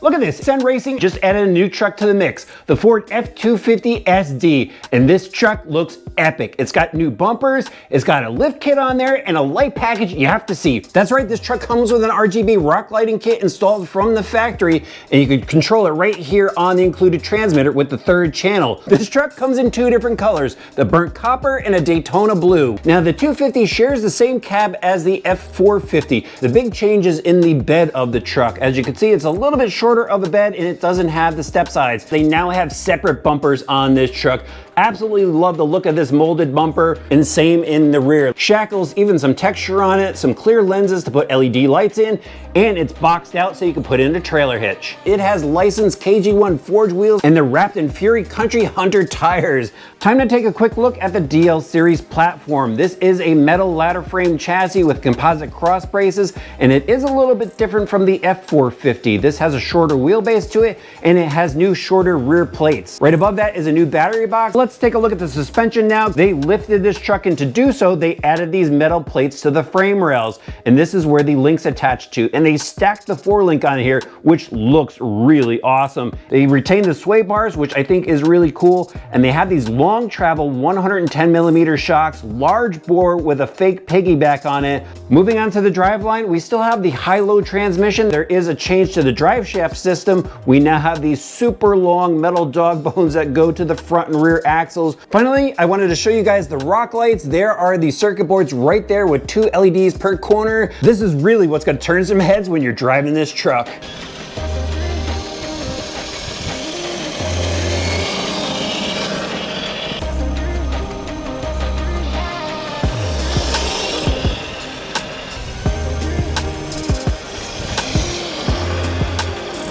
Look at this, CEN Racing just added a new truck to the mix, the Ford F250 SD, and this truck looks epic. It's got new bumpers, it's got a lift kit on there, and a light package you have to see. That's right, this truck comes with an RGB rock lighting kit installed from the factory, and you can control it right here on the included transmitter with the 3rd channel. This truck comes in 2 different colors, the burnt copper and a Daytona blue. Now the 250 shares the same cab as the F450. The big change is in the bed of the truck. As you can see, it's a little bit shorter of a bed and it doesn't have the step sides. They now have separate bumpers on this truck. Absolutely love the look of this molded bumper, and same in the rear. Shackles, even some texture on it, some clear lenses to put LED lights in, and it's boxed out so you can put in a trailer hitch. It has licensed KG1 forged wheels and they're wrapped in Fury Country Hunter tires. Time to take a quick look at the DL Series platform. This is a metal ladder frame chassis with composite cross braces, and it is a little bit different from the F450. This has a shorter wheelbase to it, and it has new shorter rear plates. Right above that is a new battery box. Let's take a look at the suspension now. They lifted this truck, and to do so, they added these metal plates to the frame rails, and this is where the link's attached to, and they stacked the 4-link on here, which looks really awesome. They retain the sway bars, which I think is really cool, and they have these long travel 110mm shocks, large bore with a fake piggyback on it. Moving on to the driveline, we still have the high-low transmission. There is a change to the drive shaft system. We now have these super long metal dog bones that go to the front and rear axles. Finally, I wanted to show you guys the rock lights. There are the circuit boards right there with 2 LEDs per corner. This is really what's gonna turn some heads when you're driving this truck.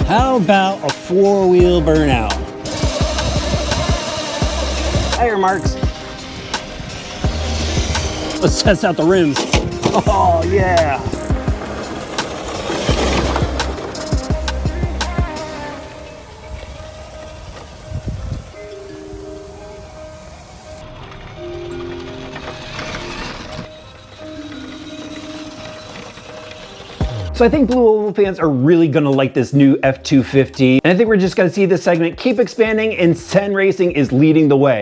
How about a 4-wheel burnout? Tire marks. Let's test out the rims. Oh yeah. So I think Blue Oval fans are really gonna like this new F250, and I think we're just gonna see this segment keep expanding, and CEN Racing is leading the way.